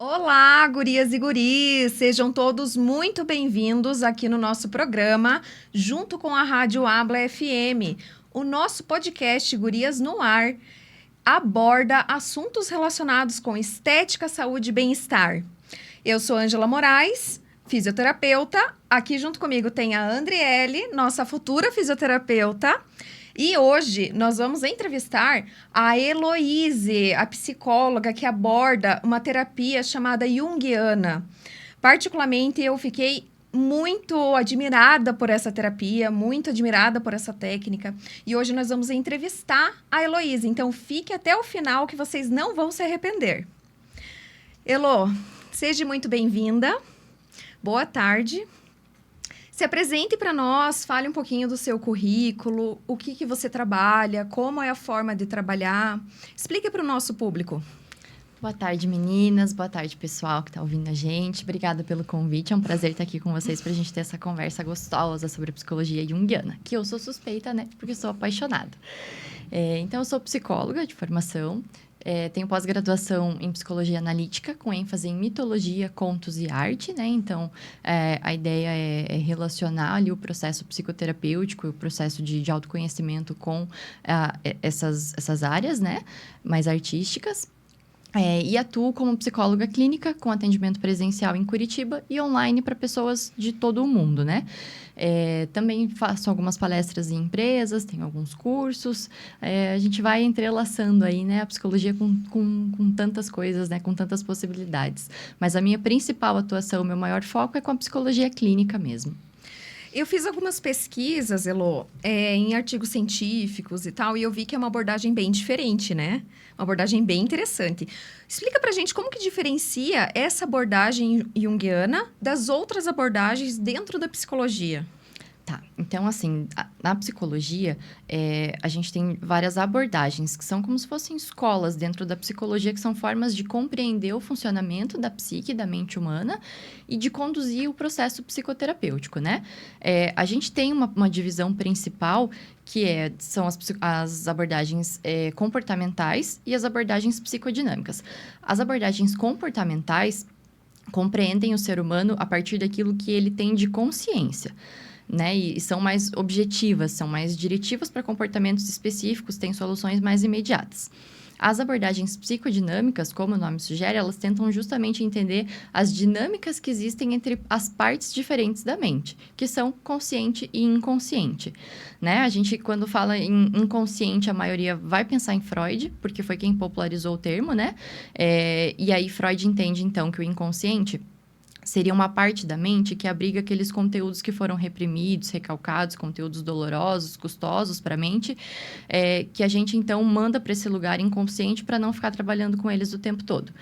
Olá, gurias e guris! Sejam todos muito bem-vindos aqui no nosso programa, junto com a Rádio Habla FM. O nosso podcast Gurias no Ar aborda assuntos relacionados com estética, saúde e bem-estar. Eu sou Ângela Moraes, fisioterapeuta. Aqui junto comigo tem a Andriele, nossa futura fisioterapeuta. E hoje nós vamos entrevistar a Heloíse, a psicóloga que aborda uma terapia chamada Jungiana. Particularmente, eu fiquei muito admirada por essa terapia, muito admirada por essa técnica. E hoje nós vamos entrevistar a Heloíse. Então, fique até o final que vocês não vão se arrepender. Elo, seja muito bem-vinda. Boa tarde. Se apresente para nós, fale um pouquinho do seu currículo, o que você trabalha, como é a forma de trabalhar. Explique para o nosso público. Boa tarde, meninas. Boa tarde, pessoal que está ouvindo a gente. Obrigada pelo convite. É um prazer estar aqui com vocês para a gente ter essa conversa gostosa sobre a psicologia junguiana, que eu sou suspeita, né? Porque sou apaixonada. Então, eu sou psicóloga de formação. Tenho pós-graduação em psicologia analítica, com ênfase em mitologia, contos e arte, né? Então, a ideia é relacionar ali o processo psicoterapêutico e o processo de autoconhecimento com essas áreas, né? Mais artísticas. E atuo como psicóloga clínica, com atendimento presencial em Curitiba e online para pessoas de todo o mundo, né? Também faço algumas palestras em empresas, tenho alguns cursos. A gente vai entrelaçando aí, né, a psicologia com tantas coisas, né, com tantas possibilidades. Mas a minha principal atuação, o meu maior foco é com a psicologia clínica mesmo. Eu fiz algumas pesquisas, Elo, em artigos científicos e tal, e eu vi que é uma abordagem bem diferente, né? Uma abordagem bem interessante. Explica pra gente como que diferencia essa abordagem junguiana das outras abordagens dentro da psicologia. Tá, então assim, na psicologia, a gente tem várias abordagens, que são como se fossem escolas dentro da psicologia, que são formas de compreender o funcionamento da psique, da mente humana, e de conduzir o processo psicoterapêutico, né? A gente tem uma divisão principal, que são as abordagens comportamentais e as abordagens psicodinâmicas. As abordagens comportamentais compreendem o ser humano a partir daquilo que ele tem de consciência, né? E são mais objetivas, são mais diretivas para comportamentos específicos, têm soluções mais imediatas. As abordagens psicodinâmicas, como o nome sugere, elas tentam justamente entender as dinâmicas que existem entre as partes diferentes da mente, que são consciente e inconsciente, né? A gente, quando fala em inconsciente, a maioria vai pensar em Freud, porque foi quem popularizou o termo, né? E aí Freud entende, então, que o inconsciente seria uma parte da mente que abriga aqueles conteúdos que foram reprimidos, recalcados, conteúdos dolorosos, custosos para a mente, que a gente, então, manda para esse lugar inconsciente para não ficar trabalhando com eles o tempo todo.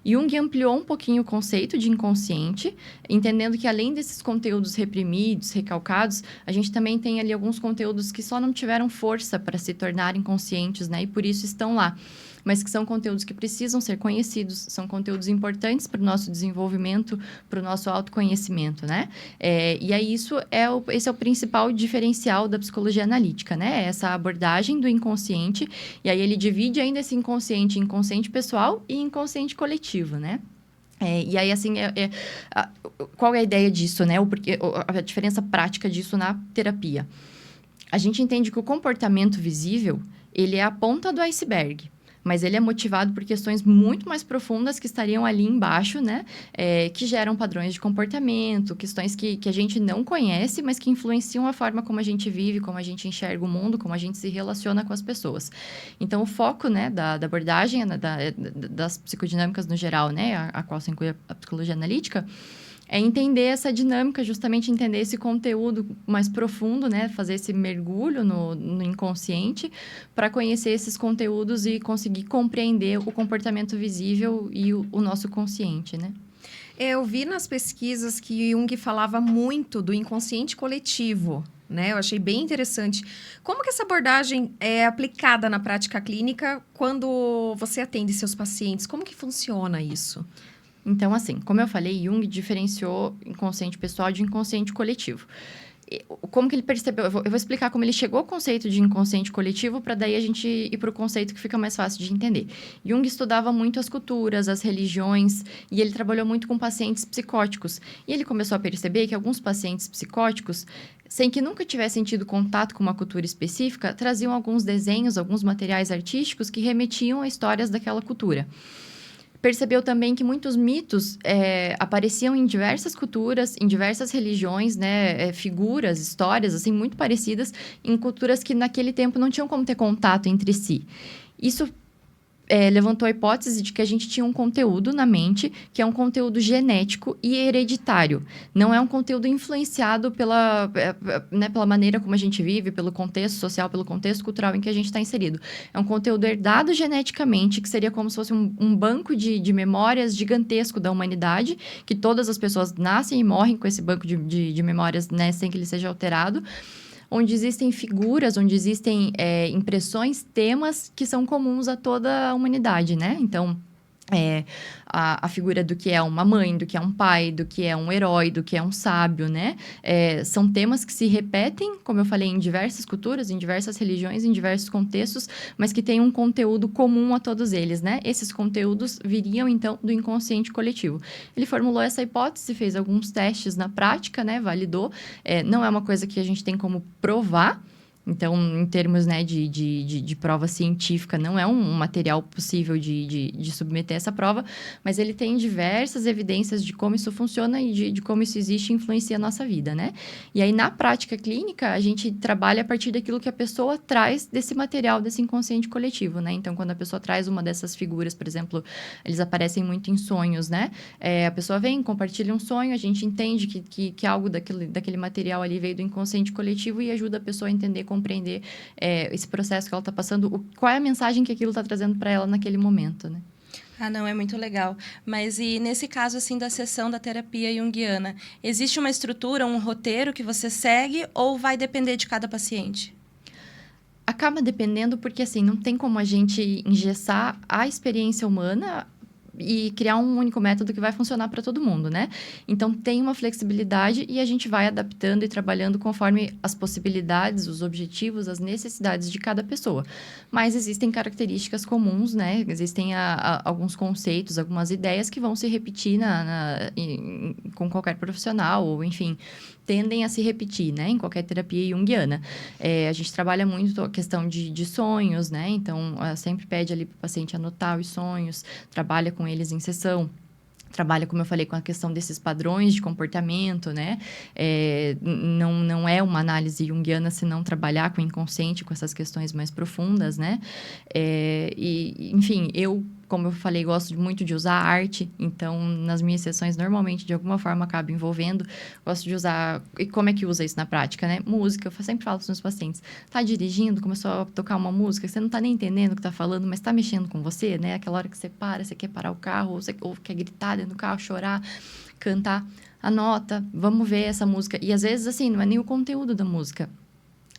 Jung ampliou um pouquinho o conceito de inconsciente, entendendo que, além desses conteúdos reprimidos, recalcados, a gente também tem ali alguns conteúdos que só não tiveram força para se tornar inconscientes, né? E por isso estão lá, mas que são conteúdos que precisam ser conhecidos, são conteúdos importantes para o nosso desenvolvimento, para o nosso autoconhecimento, né? E aí, esse é o principal diferencial da psicologia analítica, né? Essa abordagem do inconsciente, e aí ele divide ainda esse inconsciente em inconsciente pessoal e inconsciente coletivo, né? E aí, assim, qual é a ideia disso, né? A diferença prática disso na terapia. A gente entende que o comportamento visível, ele é a ponta do iceberg, mas ele é motivado por questões muito mais profundas que estariam ali embaixo, né? Que geram padrões de comportamento, questões que a gente não conhece, mas que influenciam a forma como a gente vive, como a gente enxerga o mundo, como a gente se relaciona com as pessoas. Então, o foco, né, da abordagem, das psicodinâmicas no geral, né, a qual se inclui a psicologia analítica, é entender essa dinâmica, justamente entender esse conteúdo mais profundo, né? Fazer esse mergulho no inconsciente para conhecer esses conteúdos e conseguir compreender o comportamento visível e o nosso consciente, né? Eu vi nas pesquisas que Jung falava muito do inconsciente coletivo, né? Eu achei bem interessante. Como que essa abordagem é aplicada na prática clínica quando você atende seus pacientes? Como que funciona isso? Então, assim, como eu falei, Jung diferenciou inconsciente pessoal de inconsciente coletivo. como que ele percebeu? Eu vou explicar como ele chegou ao conceito de inconsciente coletivo, para daí a gente ir para o conceito que fica mais fácil de entender. Jung estudava muito as culturas, as religiões, e ele trabalhou muito com pacientes psicóticos. E ele começou a perceber que alguns pacientes psicóticos, sem que nunca tivessem tido contato com uma cultura específica, traziam alguns desenhos, alguns materiais artísticos que remetiam a histórias daquela cultura. Percebeu também que muitos mitos apareciam em diversas culturas, em diversas religiões, né? Figuras, histórias, assim, muito parecidas, em culturas que naquele tempo não tinham como ter contato entre si. Isso levantou a hipótese de que a gente tinha um conteúdo na mente, que é um conteúdo genético e hereditário. Não é um conteúdo influenciado pela maneira como a gente vive, pelo contexto social, pelo contexto cultural em que a gente está inserido. É um conteúdo herdado geneticamente, que seria como se fosse um banco de memórias gigantesco da humanidade, que todas as pessoas nascem e morrem com esse banco de memórias, né, sem que ele seja alterado, onde existem figuras, onde existem impressões, temas que são comuns a toda a humanidade, né? Então, a figura do que é uma mãe, do que é um pai, do que é um herói, do que é um sábio, né? São temas que se repetem, como eu falei, em diversas culturas, em diversas religiões, em diversos contextos, mas que têm um conteúdo comum a todos eles, né? Esses conteúdos viriam, então, do inconsciente coletivo. Ele formulou essa hipótese, fez alguns testes na prática, né? Validou. Não é uma coisa que a gente tem como provar. Então, em termos, né, de prova científica, não é um material possível de submeter essa prova, mas ele tem diversas evidências de como isso funciona e de como isso existe e influencia a nossa vida, né? E aí, na prática clínica, a gente trabalha a partir daquilo que a pessoa traz desse material, desse inconsciente coletivo, né? Então, quando a pessoa traz uma dessas figuras, por exemplo, eles aparecem muito em sonhos, né? A pessoa vem, compartilha um sonho, a gente entende que algo daquele material ali veio do inconsciente coletivo e ajuda a pessoa a entender, compreender esse processo que ela está passando, qual é a mensagem que aquilo está trazendo para ela naquele momento, né? Ah, não, é muito legal. Mas e nesse caso, assim, da sessão da terapia junguiana, existe uma estrutura, um roteiro que você segue ou vai depender de cada paciente? Acaba dependendo porque, assim, não tem como a gente engessar a experiência humana e criar um único método que vai funcionar para todo mundo, né? Então, tem uma flexibilidade e a gente vai adaptando e trabalhando conforme as possibilidades, os objetivos, as necessidades de cada pessoa. Mas existem características comuns, né? Existem alguns conceitos, algumas ideias que vão se repetir com qualquer profissional, ou enfim, tendem a se repetir, né? Em qualquer terapia junguiana. A gente trabalha muito a questão de sonhos, né? Então, sempre pede ali para o paciente anotar os sonhos, trabalha com eles em sessão. Trabalha, como eu falei, com a questão desses padrões de comportamento, né? Não é uma análise junguiana se não trabalhar com o inconsciente, com essas questões mais profundas, né? Enfim, como eu falei, gosto muito de usar arte. Então, nas minhas sessões, normalmente, de alguma forma, acabo envolvendo. Gosto de usar... E como é que usa isso na prática, né? Música. Eu sempre falo para os meus pacientes. Tá dirigindo, começou a tocar uma música, você não tá nem entendendo o que tá falando, mas tá mexendo com você, né? Aquela hora que você para, você quer parar o carro, ou quer gritar dentro do carro, chorar, cantar. Anota, vamos ver essa música. E, às vezes, assim, não é nem o conteúdo da música.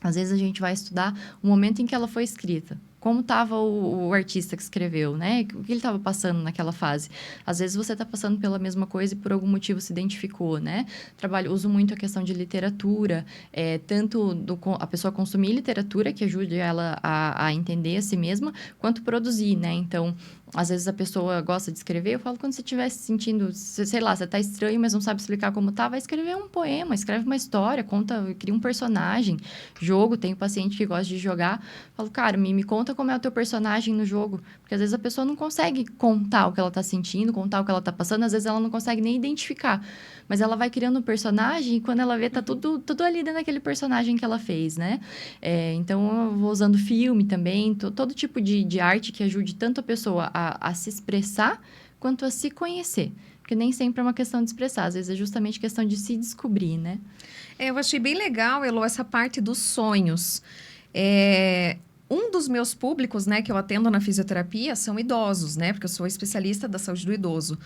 Às vezes, a gente vai estudar o momento em que ela foi escrita. Como estava o artista que escreveu, né? O que ele estava passando naquela fase. Às vezes, você está passando pela mesma coisa e por algum motivo se identificou, né? Uso muito a questão de literatura, tanto a pessoa consumir literatura, que ajude ela a entender a si mesma, quanto produzir, né? Então, às vezes a pessoa gosta de escrever, eu falo, quando você estiver se sentindo, sei lá, você está estranho, mas não sabe explicar como tá, vai escrever um poema, escreve uma história, cria um personagem, jogo, tem paciente que gosta de jogar, falo, cara, me conta como é o teu personagem no jogo, porque às vezes a pessoa não consegue contar o que ela está sentindo, contar o que ela está passando, às vezes ela não consegue nem identificar, mas ela vai criando um personagem e quando ela vê, tá tudo ali dentro daquele personagem que ela fez, né? Então, eu vou usando filme também, todo tipo de arte que ajude tanto a pessoa a se expressar quanto a se conhecer. Porque nem sempre é uma questão de expressar, às vezes é justamente questão de se descobrir, né? Eu achei bem legal, Elô, essa parte dos sonhos. Um dos meus públicos, né, que eu atendo na fisioterapia são idosos, né? Porque eu sou especialista da saúde do idoso.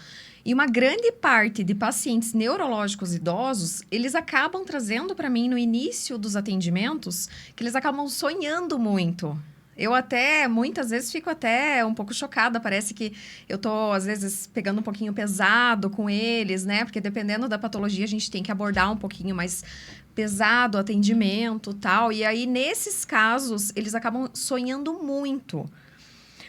E uma grande parte de pacientes neurológicos idosos, eles acabam trazendo para mim no início dos atendimentos que eles acabam sonhando muito. Eu até, muitas vezes, fico até um pouco chocada. Parece que eu tô, às vezes, pegando um pouquinho pesado com eles, né? Porque dependendo da patologia, a gente tem que abordar um pouquinho mais pesado o atendimento, tal. E aí, nesses casos, eles acabam sonhando muito.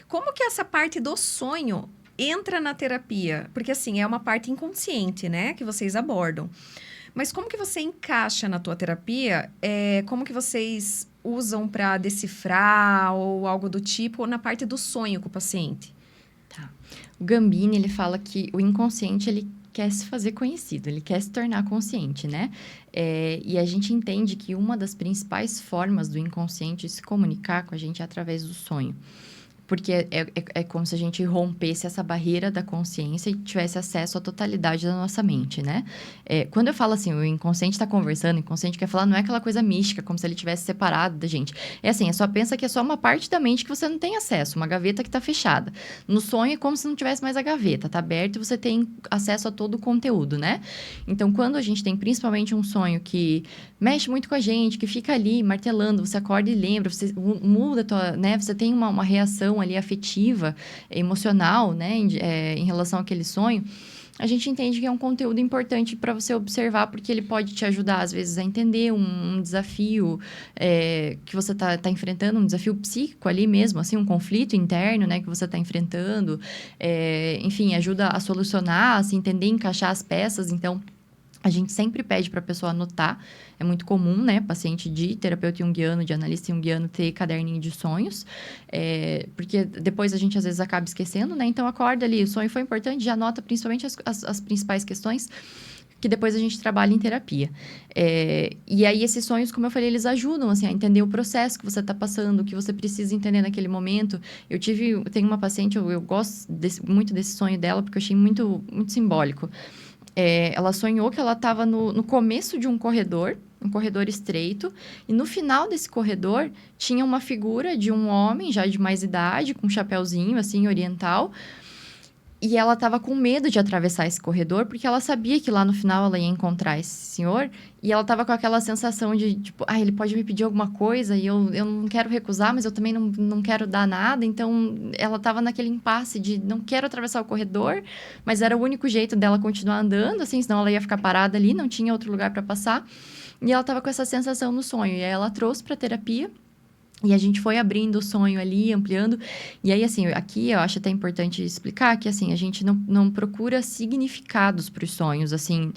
Como que essa parte do sonho entra na terapia? Porque, assim, é uma parte inconsciente, né? Que vocês abordam. Mas como que você encaixa na tua terapia? Como que vocês usam para decifrar ou algo do tipo, ou na parte do sonho com o paciente? Tá. O Gambini, ele fala que o inconsciente, ele quer se fazer conhecido, ele quer se tornar consciente, né? E a gente entende que uma das principais formas do inconsciente se comunicar com a gente é através do sonho. Porque é como se a gente rompesse essa barreira da consciência e tivesse acesso à totalidade da nossa mente, né? Quando eu falo assim, o inconsciente está conversando, o inconsciente quer falar, não é aquela coisa mística, como se ele tivesse separado da gente. É assim, só pensa que é só uma parte da mente que você não tem acesso, uma gaveta que está fechada. No sonho é como se não tivesse mais a gaveta, tá aberto e você tem acesso a todo o conteúdo, né? Então, quando a gente tem principalmente um sonho que mexe muito com a gente, que fica ali martelando, você acorda e lembra, você muda, né? Você tem uma reação ali afetiva, emocional, né? Em relação àquele sonho, a gente entende que é um conteúdo importante para você observar, porque ele pode te ajudar, às vezes, a entender um desafio que você tá enfrentando, um desafio psíquico ali mesmo, assim, um conflito interno, né? Que você está enfrentando. Enfim, ajuda a solucionar, a se entender, encaixar as peças. Então, a gente sempre pede para a pessoa anotar. É muito comum, né? Paciente de terapeuta junguiano, de analista junguiano, ter caderninho de sonhos. Porque depois a gente, às vezes, acaba esquecendo, né? Então, acorda ali. O sonho foi importante, já anota principalmente as principais questões que depois a gente trabalha em terapia. E aí, esses sonhos, como eu falei, eles ajudam, assim, a entender o processo que você está passando, o que você precisa entender naquele momento. Eu tenho uma paciente, eu gosto muito desse sonho dela, porque eu achei muito, muito simbólico. Ela sonhou que ela estava no começo de um corredor estreito, e no final desse corredor tinha uma figura de um homem já de mais idade, com um chapéuzinho assim, oriental, e ela estava com medo de atravessar esse corredor, porque ela sabia que lá no final ela ia encontrar esse senhor, e ela estava com aquela sensação de, tipo, ele pode me pedir alguma coisa, e eu não quero recusar, mas eu também não quero dar nada. Então, ela estava naquele impasse de não quero atravessar o corredor, mas era o único jeito dela continuar andando, assim, senão ela ia ficar parada ali, não tinha outro lugar para passar. E ela estava com essa sensação no sonho, e aí ela trouxe para terapia. E a gente foi abrindo o sonho ali, ampliando. E aí, assim, aqui eu acho até importante explicar que, assim, a gente não procura significados para os sonhos, assim,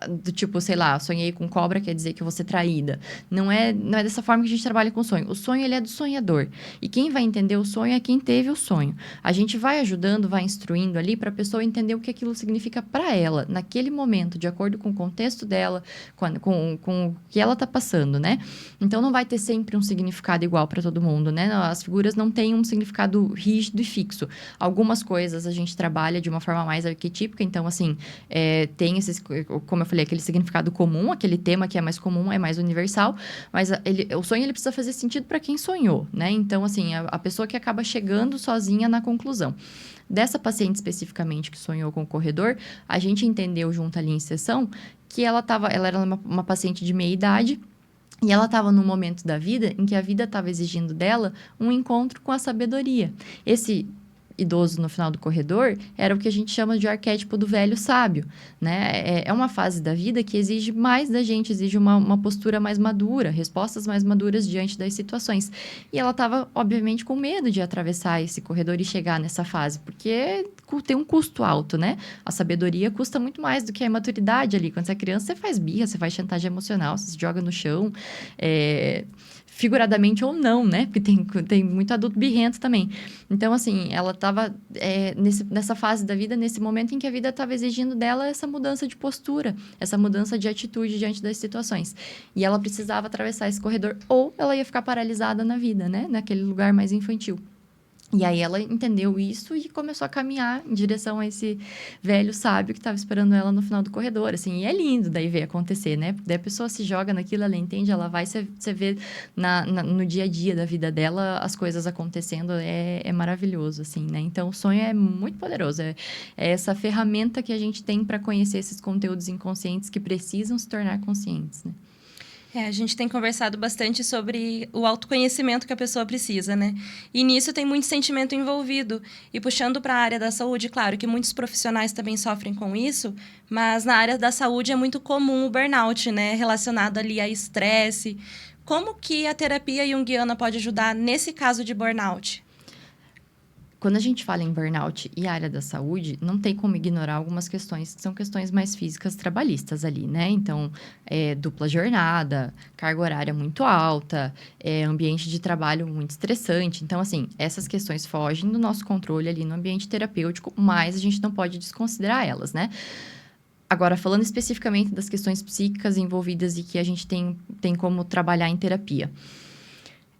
do tipo, sei lá, sonhei com cobra, quer dizer que eu vou ser traída. Não é dessa forma que a gente trabalha com o sonho. O sonho, ele é do sonhador. E quem vai entender o sonho é quem teve o sonho. A gente vai ajudando, vai instruindo ali para a pessoa entender o que aquilo significa para ela, naquele momento, de acordo com o contexto dela, com o que ela está passando, né? Então, não vai ter sempre um significado igual para todo mundo, né? As figuras não têm um significado rígido e fixo. Algumas coisas a gente trabalha de uma forma mais arquetípica, então, assim, tem esses, como eu falei, aquele significado comum, aquele tema que é mais comum, é mais universal, mas o sonho, ele precisa fazer sentido para quem sonhou, né? Então, assim, a pessoa que acaba chegando sozinha na conclusão. Dessa paciente especificamente que sonhou com o corredor, a gente entendeu junto ali em sessão que ela era uma paciente de meia idade, e ela estava num momento da vida em que a vida estava exigindo dela um encontro com a sabedoria. Esse idoso no final do corredor era o que a gente chama de arquétipo do velho sábio, né? É uma fase da vida que exige mais da gente, exige uma postura mais madura, respostas mais maduras diante das situações. E ela estava, obviamente, com medo de atravessar esse corredor e chegar nessa fase, porque tem um custo alto, né? A sabedoria custa muito mais do que a imaturidade ali. Quando você é criança, você faz birra, você faz chantagem emocional, você se joga no chão, figuradamente ou não, né? Porque tem muito adulto birrento também. Então, assim, ela estava nessa fase da vida, nesse momento em que a vida estava exigindo dela essa mudança de postura, essa mudança de atitude diante das situações. E ela precisava atravessar esse corredor, ou ela ia ficar paralisada na vida, né? Naquele lugar mais infantil. E aí ela entendeu isso e começou a caminhar em direção a esse velho sábio que estava esperando ela no final do corredor, assim. E é lindo daí ver acontecer, né? Daí a pessoa se joga naquilo, ela entende, ela vai, você vê no dia a dia da vida dela as coisas acontecendo, é maravilhoso, assim, né? Então, o sonho é muito poderoso, é essa ferramenta que a gente tem para conhecer esses conteúdos inconscientes que precisam se tornar conscientes, né? A gente tem conversado bastante sobre o autoconhecimento que a pessoa precisa, né? E nisso tem muito sentimento envolvido. E puxando para a área da saúde, claro que muitos profissionais também sofrem com isso, mas na área da saúde é muito comum o burnout, né? Relacionado ali a estresse. Como que a terapia junguiana pode ajudar nesse caso de burnout? Quando a gente fala em burnout e área da saúde, não tem como ignorar algumas questões que são questões mais físicas trabalhistas ali, né? Então, dupla jornada, carga horária muito alta, ambiente de trabalho muito estressante. Então, assim, essas questões fogem do nosso controle ali no ambiente terapêutico, mas a gente não pode desconsiderar elas, né? Agora, falando especificamente das questões psíquicas envolvidas e que a gente tem como trabalhar em terapia.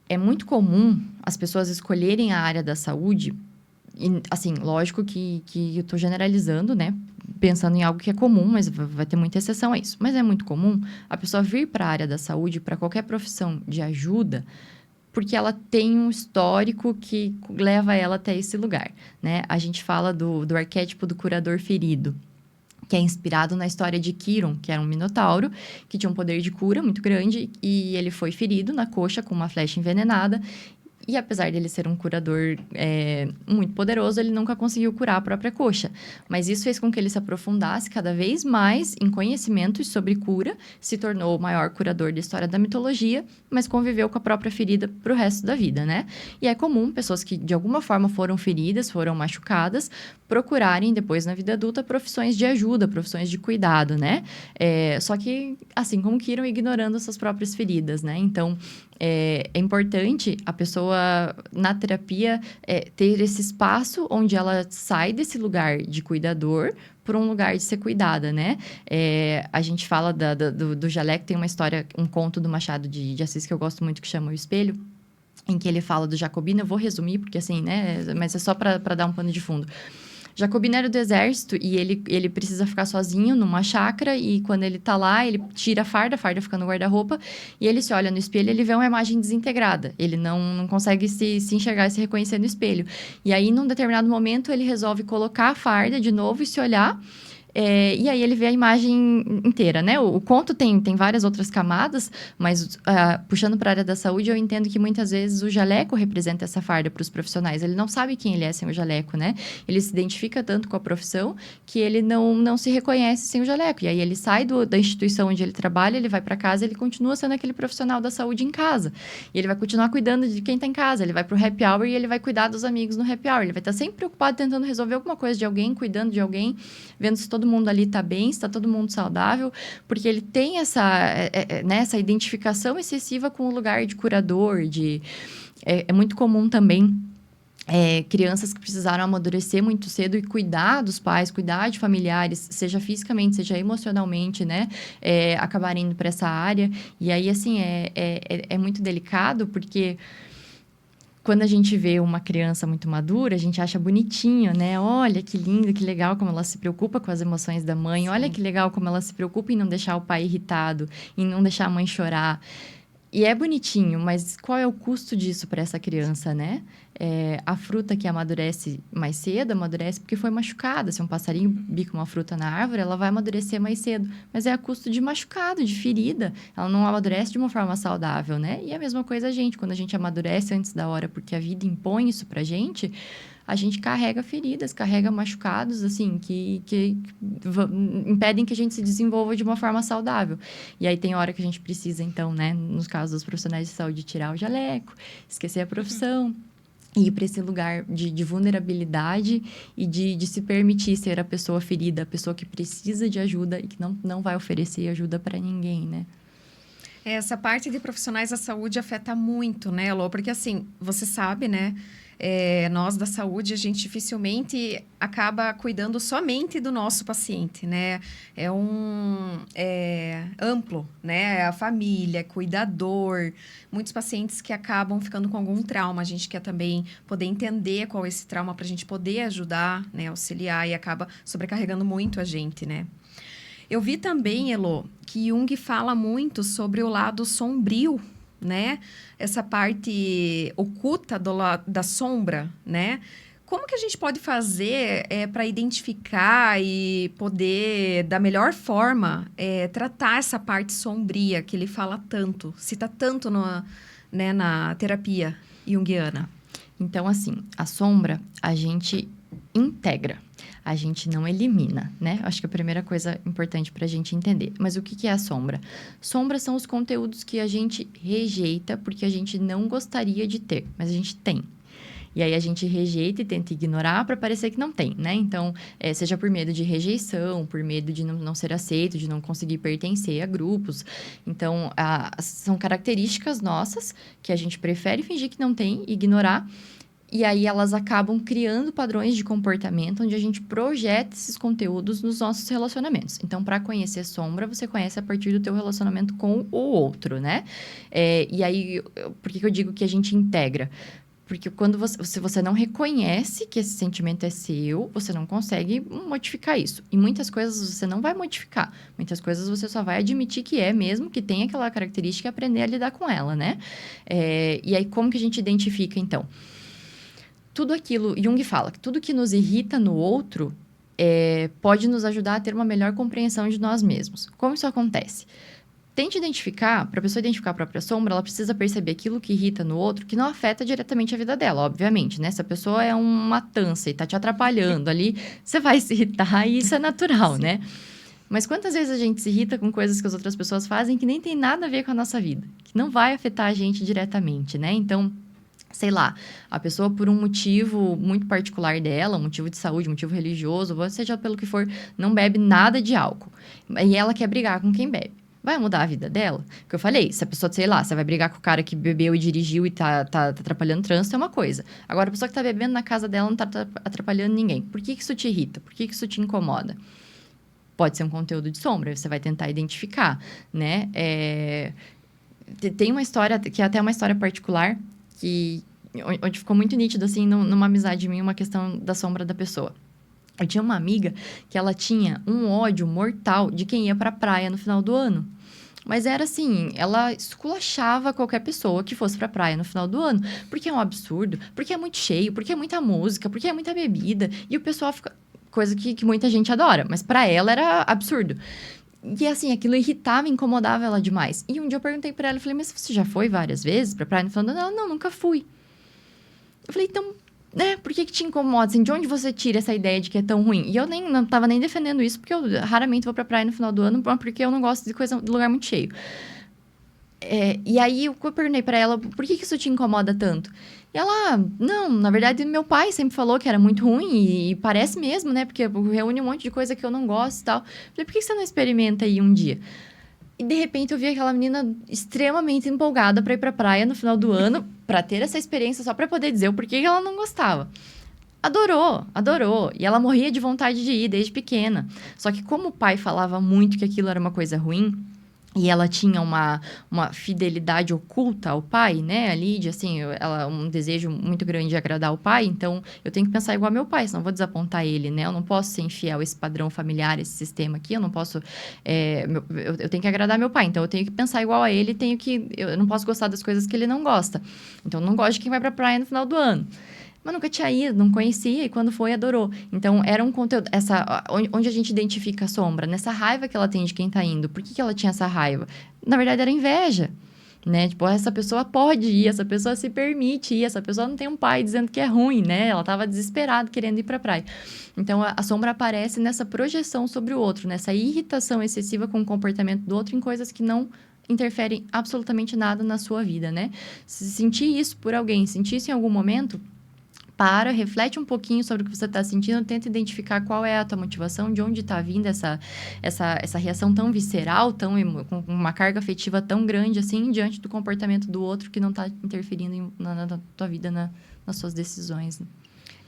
É muito comum as pessoas escolherem a área da saúde. E, assim, lógico que eu estou generalizando, né? Pensando em algo que é comum, mas vai ter muita exceção a isso. Mas é muito comum a pessoa vir para a área da saúde, para qualquer profissão de ajuda, porque ela tem um histórico que leva ela até esse lugar, né? A gente fala do arquétipo do curador ferido, que é inspirado na história de Quiron, que era um minotauro, que tinha um poder de cura muito grande, e ele foi ferido na coxa com uma flecha envenenada. E apesar dele ser um curador muito poderoso, ele nunca conseguiu curar a própria coxa. Mas isso fez com que ele se aprofundasse cada vez mais em conhecimentos sobre cura, se tornou o maior curador da história da mitologia, mas conviveu com a própria ferida para o resto da vida, né? E é comum pessoas que de alguma forma foram feridas, foram machucadas, procurarem depois na vida adulta profissões de ajuda, profissões de cuidado, né? Só que, assim como que iram ignorando suas próprias feridas, né? Então, é importante a pessoa, na terapia, ter esse espaço onde ela sai desse lugar de cuidador para um lugar de ser cuidada, né? A gente fala do Jaleco, tem uma história, um conto do Machado de Assis que eu gosto muito, que chama O Espelho, em que ele fala do Jacobino. Eu vou resumir, porque assim, né? Mas é só para dar um pano de fundo. Jacobino era do exército e ele precisa ficar sozinho numa chácara, e quando ele tá lá, ele tira a farda fica no guarda-roupa, e ele se olha no espelho e ele vê uma imagem desintegrada. Ele não consegue se enxergar e se reconhecer no espelho. E aí, num determinado momento, ele resolve colocar a farda de novo e se olhar. E aí ele vê a imagem inteira, né? O conto tem várias outras camadas, mas puxando para a área da saúde, eu entendo que muitas vezes o jaleco representa essa farda para os profissionais. Ele não sabe quem ele é sem o jaleco, né? Ele se identifica tanto com a profissão que ele não se reconhece sem o jaleco. E aí ele sai da instituição onde ele trabalha, ele vai para casa, ele continua sendo aquele profissional da saúde em casa. E ele vai continuar cuidando de quem está em casa. Ele vai para o happy hour e ele vai cuidar dos amigos no happy hour. Ele vai estar sempre preocupado tentando resolver alguma coisa de alguém, cuidando de alguém, vendo se todo mundo ali está bem, se está todo mundo saudável, porque ele tem essa identificação excessiva com o lugar de curador, é muito comum também crianças que precisaram amadurecer muito cedo e cuidar dos pais, cuidar de familiares, seja fisicamente, seja emocionalmente, né? Acabarem indo para essa área. E aí, assim, é muito delicado, porque quando a gente vê uma criança muito madura, a gente acha bonitinho, né? Olha, que lindo, que legal como ela se preocupa com as emoções da mãe. Sim. Olha que legal como ela se preocupa em não deixar o pai irritado, em não deixar a mãe chorar. E é bonitinho, mas qual é o custo disso para essa criança, né? A fruta que amadurece mais cedo, amadurece porque foi machucada. Se um passarinho bica uma fruta na árvore, ela vai amadurecer mais cedo. Mas é a custo de machucado, de ferida. Ela não amadurece de uma forma saudável, né? E a mesma coisa a gente. Quando a gente amadurece antes da hora porque a vida impõe isso pra gente, a gente carrega feridas, carrega machucados, assim, que impedem que a gente se desenvolva de uma forma saudável. E aí tem hora que a gente precisa, então, né, nos casos dos profissionais de saúde, tirar o jaleco, esquecer a profissão, e ir para esse lugar de vulnerabilidade e de se permitir ser a pessoa ferida, a pessoa que precisa de ajuda e que não vai oferecer ajuda para ninguém, né? Essa parte de profissionais da saúde afeta muito, né, Elô? Porque, assim, você sabe, né? Nós da saúde, a gente dificilmente acaba cuidando somente do nosso paciente, né? É amplo, né? É a família, é cuidador. Muitos pacientes que acabam ficando com algum trauma. A gente quer também poder entender qual é esse trauma para a gente poder ajudar, né? Auxiliar, e acaba sobrecarregando muito a gente, né? Eu vi também, Elô, que Jung fala muito sobre o lado sombrio, né? Essa parte oculta da sombra, né? como que a gente pode fazer para identificar e poder, da melhor forma, tratar essa parte sombria que ele fala tanto, cita tanto na terapia junguiana? Então, assim, a sombra a gente integra, a gente não elimina, né? Acho que a primeira coisa importante para a gente entender. Mas o que é a sombra? Sombras são os conteúdos que a gente rejeita porque a gente não gostaria de ter, mas a gente tem. E aí a gente rejeita e tenta ignorar para parecer que não tem, né? Então, seja por medo de rejeição, por medo de não ser aceito, de não conseguir pertencer a grupos. Então, são características nossas que a gente prefere fingir que não tem, ignorar. E aí elas acabam criando padrões de comportamento onde a gente projeta esses conteúdos nos nossos relacionamentos. Então, para conhecer sombra, você conhece a partir do teu relacionamento com o outro, né? E aí, por que eu digo que a gente integra? Porque quando você não reconhece que esse sentimento é seu, você não consegue modificar isso. E muitas coisas você não vai modificar. Muitas coisas você só vai admitir que é mesmo, que tem aquela característica e aprender a lidar com ela, né? E aí, como que a gente identifica, então? Tudo aquilo, Jung fala, que tudo que nos irrita no outro pode nos ajudar a ter uma melhor compreensão de nós mesmos. Como isso acontece? Tente identificar, para a pessoa identificar a própria sombra, ela precisa perceber aquilo que irrita no outro, que não afeta diretamente a vida dela, obviamente, né? Se a pessoa é uma tança e tá te atrapalhando ali, você vai se irritar e isso é natural, né? Mas quantas vezes a gente se irrita com coisas que as outras pessoas fazem que nem tem nada a ver com a nossa vida, que não vai afetar a gente diretamente, né? Então, sei lá, a pessoa por um motivo muito particular dela, um motivo de saúde, um motivo religioso, ou seja pelo que for, não bebe nada de álcool. E ela quer brigar com quem bebe. Vai mudar a vida dela? Porque eu falei, se a pessoa, sei lá, você vai brigar com o cara que bebeu e dirigiu e tá atrapalhando o trânsito, é uma coisa. Agora, a pessoa que tá bebendo na casa dela não tá atrapalhando ninguém. Por que isso te irrita? Por que isso te incomoda? Pode ser um conteúdo de sombra, você vai tentar identificar, né? Tem uma história, que é até uma história particular, onde ficou muito nítido, assim, numa amizade minha, uma questão da sombra da pessoa. Eu tinha uma amiga que ela tinha um ódio mortal de quem ia pra praia no final do ano. Mas era assim, ela esculachava qualquer pessoa que fosse pra praia no final do ano. Porque é um absurdo, porque é muito cheio, porque é muita música, porque é muita bebida. E o pessoal fica... Coisa que muita gente adora, mas pra ela era absurdo. E assim, aquilo irritava, incomodava ela demais. E um dia eu perguntei pra ela, eu falei, mas você já foi várias vezes pra praia no final do ano? Ela, não, nunca fui. Eu falei, então... né? Por que te incomoda? Assim, de onde você tira essa ideia de que é tão ruim? E eu não tava nem defendendo isso, porque eu raramente vou pra praia no final do ano, porque eu não gosto de lugar muito cheio. E aí, eu perguntei pra ela, por que isso te incomoda tanto? E ela, não, na verdade, meu pai sempre falou que era muito ruim, e parece mesmo, né? Porque reúne um monte de coisa que eu não gosto e tal. Falei, por que você não experimenta aí um dia? E, de repente, eu vi aquela menina extremamente empolgada pra ir pra praia no final do ano, pra ter essa experiência, só pra poder dizer o porquê que ela não gostava. Adorou. E ela morria de vontade de ir desde pequena. Só que como o pai falava muito que aquilo era uma coisa ruim, e ela tinha uma fidelidade oculta ao pai, né? A Lídia, assim, um desejo muito grande de agradar o pai. Então, eu tenho que pensar igual ao meu pai, senão eu vou desapontar ele, né? Eu não posso ser infiel a esse padrão familiar, esse sistema aqui. Eu não posso... eu tenho que agradar meu pai. Então, eu tenho que pensar igual a ele. Eu não posso gostar das coisas que ele não gosta. Então, eu não gosto de quem vai pra praia no final do ano. Mas nunca tinha ido, não conhecia, e quando foi, adorou. Então, era um conteúdo... onde a gente identifica a sombra? Nessa raiva que ela tem de quem tá indo. Por que ela tinha essa raiva? Na verdade, era inveja, né? Tipo, essa pessoa pode ir, essa pessoa se permite ir, essa pessoa não tem um pai dizendo que é ruim, né? Ela tava desesperada, querendo ir pra praia. Então, a sombra aparece nessa projeção sobre o outro, nessa irritação excessiva com o comportamento do outro em coisas que não interferem absolutamente nada na sua vida, né? Se sentir isso por alguém, sentir isso em algum momento... reflete um pouquinho sobre o que você está sentindo, tenta identificar qual é a tua motivação, de onde está vindo essa reação tão visceral, com uma carga afetiva tão grande, assim, diante do comportamento do outro que não está interferindo na tua vida, nas suas decisões.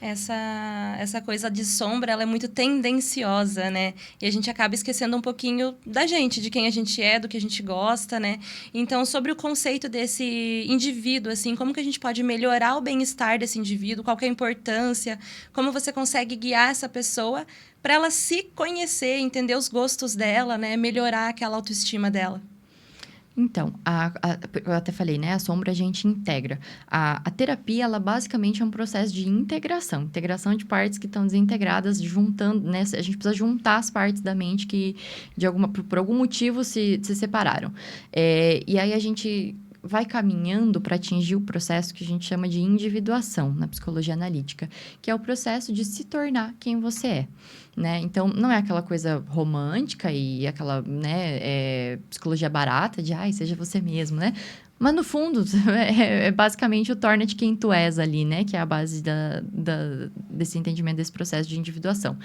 Essa coisa de sombra, ela é muito tendenciosa, né? E a gente acaba esquecendo um pouquinho da gente, de quem a gente é, do que a gente gosta, né? Então, sobre o conceito desse indivíduo, assim, como que a gente pode melhorar o bem-estar desse indivíduo, qual que é a importância, como você consegue guiar essa pessoa para ela se conhecer, entender os gostos dela, né? Melhorar aquela autoestima dela. Então, eu até falei, né? A sombra a gente integra. A terapia, ela basicamente é um processo de integração. Integração de partes que estão desintegradas, juntando, né? A gente precisa juntar as partes da mente que, por algum motivo, se separaram. E aí, a gente vai caminhando para atingir o processo que a gente chama de individuação na psicologia analítica, que é o processo de se tornar quem você é. Né? Então, não é aquela coisa romântica e aquela, né, psicologia barata de, ai, seja você mesmo, né? Mas, no fundo, é basicamente o torna-te quem tu és ali, né? Que é a base desse entendimento, desse processo de individuação.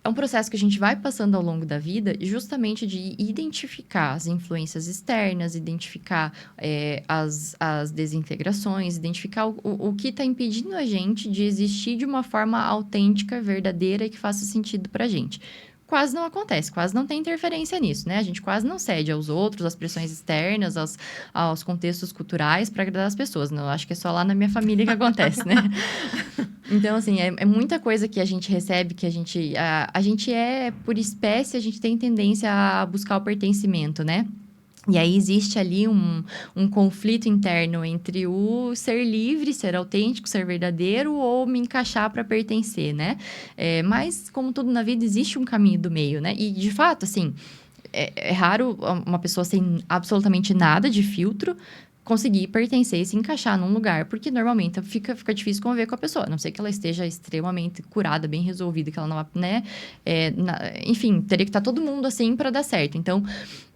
É um processo que a gente vai passando ao longo da vida justamente de identificar as influências externas, identificar as desintegrações, identificar o que está impedindo a gente de existir de uma forma autêntica, verdadeira e que faça sentido para a gente. Quase não acontece, quase não tem interferência nisso, né? A gente quase não cede aos outros, às pressões externas, aos contextos culturais para agradar as pessoas. Não, acho que é só lá na minha família que acontece, né? Então, assim, é muita coisa que a gente recebe, que a gente por espécie, a gente tem tendência a buscar o pertencimento, né? E aí existe ali um conflito interno entre o ser livre, ser autêntico, ser verdadeiro ou me encaixar para pertencer, né? Mas, como tudo na vida, existe um caminho do meio, né? E, de fato, assim, é raro uma pessoa sem absolutamente nada de filtro conseguir pertencer e se encaixar num lugar, porque normalmente fica difícil conviver com a pessoa, a não ser que ela esteja extremamente curada, bem resolvida, que ela não, né? Enfim, teria que estar todo mundo assim para dar certo. Então,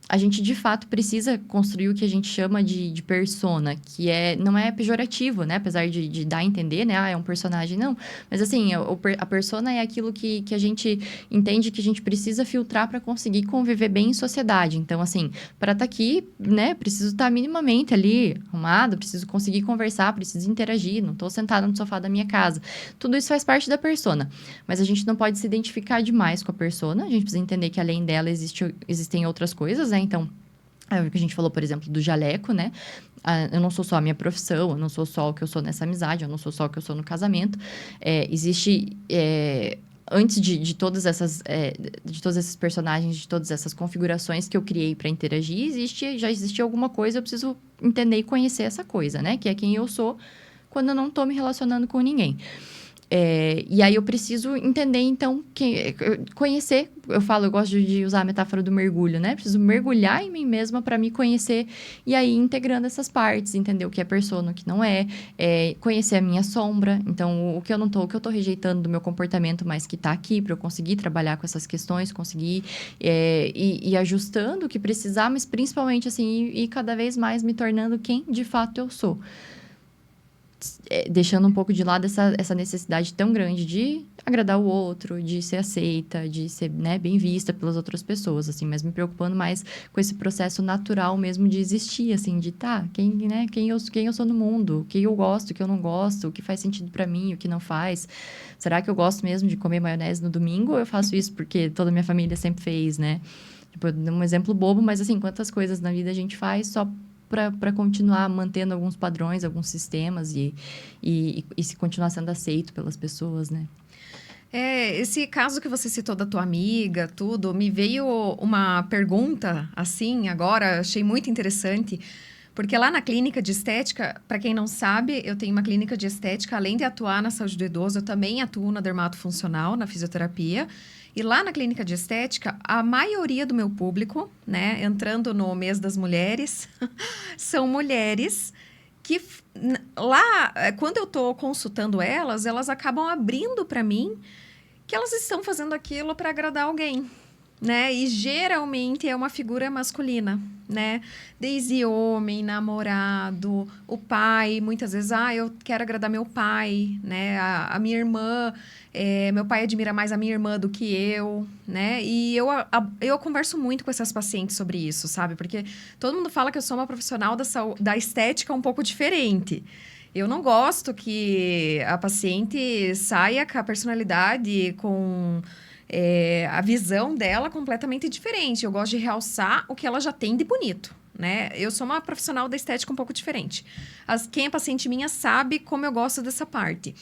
a gente, de fato, precisa construir o que a gente chama de persona, que não é pejorativo, né? Apesar de dar a entender, né? Ah, é um personagem, não. Mas, assim, a persona é aquilo que a gente entende que a gente precisa filtrar para conseguir conviver bem em sociedade. Então, assim, para estar aqui, né? Preciso estar minimamente ali, arrumado, preciso conseguir conversar, preciso interagir, não estou sentada no sofá da minha casa. Tudo isso faz parte da persona. Mas a gente não pode se identificar demais com a persona. A gente precisa entender que, além dela, existem outras coisas, né? Então, o que a gente falou, por exemplo, do jaleco, né? Eu não sou só a minha profissão, eu não sou só o que eu sou nessa amizade, eu não sou só o que eu sou no casamento. Existe... antes de todos esses personagens, de todas essas configurações que eu criei para interagir, já existia alguma coisa, eu preciso entender e conhecer essa coisa, né? Que é quem eu sou quando eu não estou me relacionando com ninguém. E aí eu preciso entender, então, conhecer. Eu gosto de usar a metáfora do mergulho, né? Preciso mergulhar em mim mesma para me conhecer e aí integrando essas partes, entender o que é persona, o que não é, conhecer a minha sombra. Então, o que eu tô rejeitando do meu comportamento, mas que tá aqui para eu conseguir trabalhar com essas questões, conseguir ir ajustando o que precisar, mas principalmente, assim, ir cada vez mais me tornando quem de fato eu sou. Deixando um pouco de lado essa necessidade tão grande de agradar o outro, de ser aceita, de ser, né, bem vista pelas outras pessoas, assim, mas me preocupando mais com esse processo natural mesmo de existir, assim, de quem eu sou no mundo, o que eu gosto, o que eu não gosto, o que faz sentido pra mim, o que não faz. Será que eu gosto mesmo de comer maionese no domingo ou eu faço isso porque toda a minha família sempre fez, né? Tipo, um exemplo bobo, mas assim, quantas coisas na vida a gente faz só para continuar mantendo alguns padrões, alguns sistemas e se continuar sendo aceito pelas pessoas, né? Esse caso que você citou da tua amiga, tudo, me veio uma pergunta, assim, agora, achei muito interessante, porque lá na clínica de estética, para quem não sabe, eu tenho uma clínica de estética, além de atuar na saúde do idoso, eu também atuo na dermatofuncional, na fisioterapia. E lá na clínica de estética, a maioria do meu público, né, entrando no mês das mulheres, são mulheres que lá, quando eu estou consultando elas acabam abrindo para mim que elas estão fazendo aquilo para agradar alguém, né? E geralmente é uma figura masculina, né? Desde homem, namorado, o pai, muitas vezes, eu quero agradar meu pai, né? A minha irmã, meu pai admira mais a minha irmã do que eu, né? E eu converso muito com essas pacientes sobre isso, sabe? Porque todo mundo fala que eu sou uma profissional da estética um pouco diferente. Eu não gosto que a paciente saia com a personalidade, com a visão dela completamente diferente. Eu gosto de realçar o que ela já tem de bonito, né? Eu sou uma profissional da estética um pouco diferente. Quem é paciente minha sabe como eu gosto dessa parte.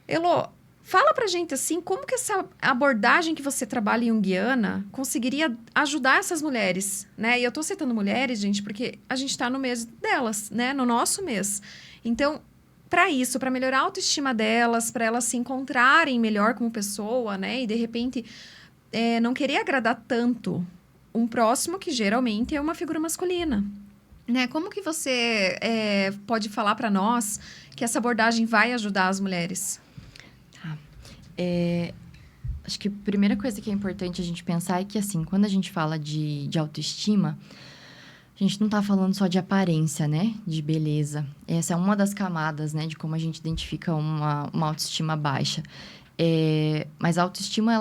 Elô, Fala pra gente, assim, como que essa abordagem que você trabalha em junguiana conseguiria ajudar essas mulheres, né? E eu tô citando mulheres, gente, porque a gente tá no mês delas, né? No nosso mês. Então, para isso, para melhorar a autoestima delas, para elas se encontrarem melhor como pessoa, né? E, de repente, não querer agradar tanto um próximo que geralmente é uma figura masculina, né? Como que você pode falar para nós que essa abordagem vai ajudar as mulheres? Acho que a primeira coisa que é importante a gente pensar é que, assim, quando a gente fala de autoestima, a gente não tá falando só de aparência, né? De beleza. Essa é uma das camadas, né? De como a gente identifica uma autoestima baixa. Mas a autoestima,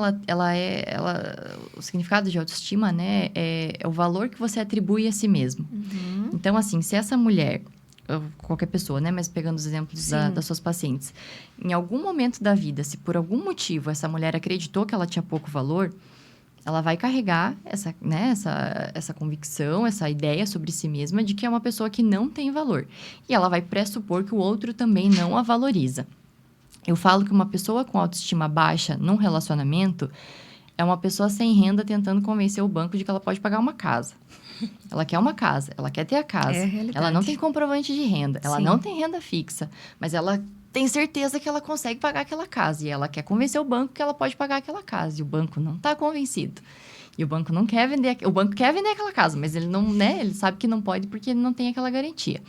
o significado de autoestima, né? É o valor que você atribui a si mesmo. Uhum. Então, assim, se essa mulher... qualquer pessoa, né? Mas pegando os exemplos das suas pacientes. Em algum momento da vida, se por algum motivo essa mulher acreditou que ela tinha pouco valor, ela vai carregar essa convicção, essa ideia sobre si mesma de que é uma pessoa que não tem valor. E ela vai pressupor que o outro também não a valoriza. Eu falo que uma pessoa com autoestima baixa num relacionamento é uma pessoa sem renda tentando convencer o banco de que ela pode pagar uma casa. Ela quer uma casa, ela quer ter a casa. É a realidade. Ela não tem comprovante de renda, ela Sim. não tem renda fixa, mas ela tem certeza que ela consegue pagar aquela casa. E ela quer convencer o banco que ela pode pagar aquela casa. E o banco não está convencido. E o banco não quer vender... O banco quer vender aquela casa, mas ele não, né? Ele sabe que não pode porque ele não tem aquela garantia.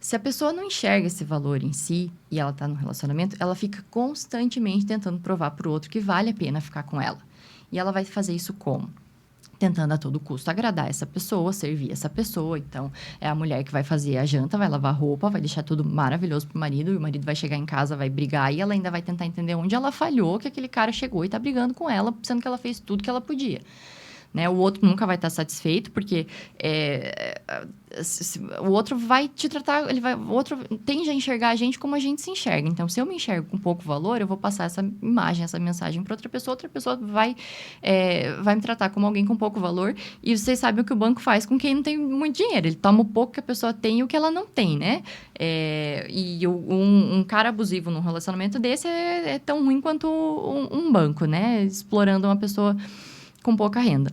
Se a pessoa não enxerga esse valor em si e ela está no relacionamento, ela fica constantemente tentando provar para o outro que vale a pena ficar com ela. E ela vai fazer isso como? Tentando a todo custo agradar essa pessoa, servir essa pessoa. Então, é a mulher que vai fazer a janta, vai lavar roupa, vai deixar tudo maravilhoso pro marido. E o marido vai chegar em casa, vai brigar. E ela ainda vai tentar entender onde ela falhou, que aquele cara chegou e tá brigando com ela, sendo que ela fez tudo que ela podia. Né? O outro nunca vai estar satisfeito, porque o outro vai te tratar... o outro tende a enxergar a gente como a gente se enxerga. Então, se eu me enxergo com pouco valor, eu vou passar essa imagem, essa mensagem para outra pessoa vai me tratar como alguém com pouco valor. E vocês sabem o que o banco faz com quem não tem muito dinheiro. Ele toma o pouco que a pessoa tem e o que ela não tem, né? E um cara abusivo num relacionamento desse é tão ruim quanto um banco, né? Explorando uma pessoa com pouca renda.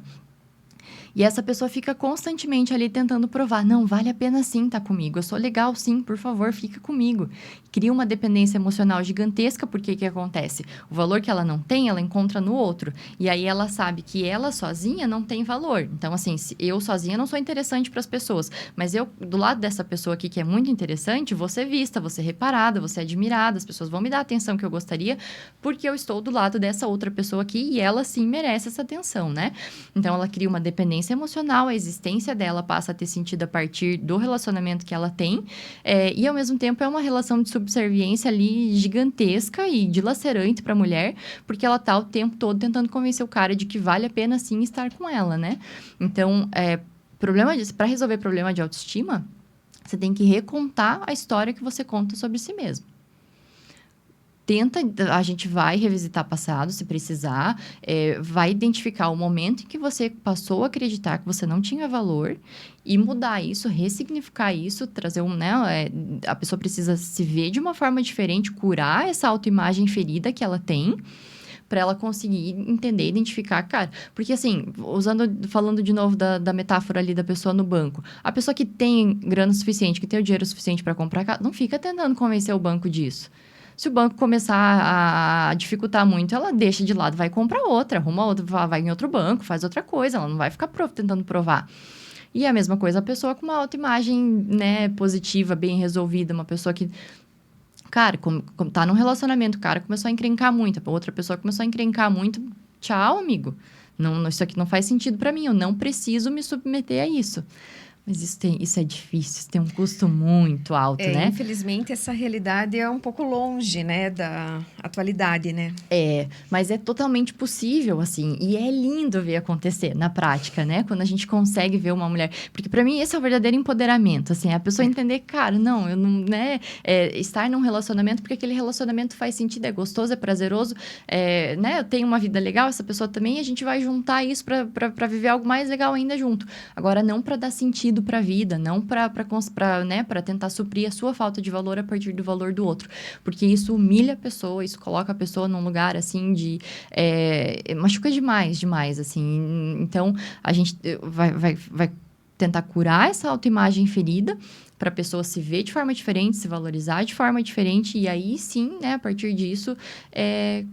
E essa pessoa fica constantemente ali tentando provar. Não, vale a pena sim estar comigo. Eu sou legal sim, por favor, fica comigo. Cria uma dependência emocional gigantesca, porque o que acontece? O valor que ela não tem, ela encontra no outro. E aí ela sabe que ela sozinha não tem valor. Então, assim, eu sozinha não sou interessante para as pessoas. Mas eu, do lado dessa pessoa aqui que é muito interessante, vou ser vista, vou ser reparada, vou ser admirada. As pessoas vão me dar a atenção que eu gostaria, porque eu estou do lado dessa outra pessoa aqui e ela sim merece essa atenção, né? Então, ela cria uma dependência emocional, a existência dela passa a ter sentido a partir do relacionamento que ela tem, e ao mesmo tempo é uma relação de subserviência ali gigantesca e dilacerante para a mulher, porque ela tá o tempo todo tentando convencer o cara de que vale a pena sim estar com ela, né? Então, para resolver problema de autoestima, você tem que recontar a história que você conta sobre si mesmo. A gente vai revisitar passado, se precisar, vai identificar o momento em que você passou a acreditar que você não tinha valor e mudar isso, ressignificar isso, trazer a pessoa precisa se ver de uma forma diferente, curar essa autoimagem ferida que ela tem, para ela conseguir entender, identificar, cara. Porque, assim, falando de novo da metáfora ali da pessoa no banco, a pessoa que tem grana suficiente, que tem o dinheiro suficiente para comprar casa, não fica tentando convencer o banco disso. Se o banco começar a dificultar muito, ela deixa de lado, vai comprar outra, arruma outra, vai em outro banco, faz outra coisa, ela não vai ficar tentando provar. E a mesma coisa a pessoa com uma autoimagem, né, positiva, bem resolvida, uma pessoa que, cara, como tá num relacionamento, o cara começou a encrencar muito, a outra pessoa começou a encrencar muito, tchau, amigo. Não, isso aqui não faz sentido para mim, eu não preciso me submeter a isso. Mas isso é difícil, isso tem um custo muito alto, né? Infelizmente, essa realidade é um pouco longe, né, da atualidade, né? Mas é totalmente possível, assim, e é lindo ver acontecer na prática, né? Quando a gente consegue ver uma mulher... Porque, para mim, esse é o verdadeiro empoderamento, assim, a pessoa entender, cara, não, eu não, né? Estar num relacionamento porque aquele relacionamento faz sentido, é gostoso, é prazeroso, né? Eu tenho uma vida legal, essa pessoa também, e a gente vai juntar isso para viver algo mais legal ainda junto. Agora, não para dar sentido sentido para a vida, não para tentar suprir a sua falta de valor a partir do valor do outro. Porque isso humilha a pessoa, isso coloca a pessoa num lugar, assim, de... machuca demais, assim. Então, a gente vai tentar curar essa autoimagem ferida para a pessoa se ver de forma diferente, se valorizar de forma diferente e aí sim, né, a partir disso,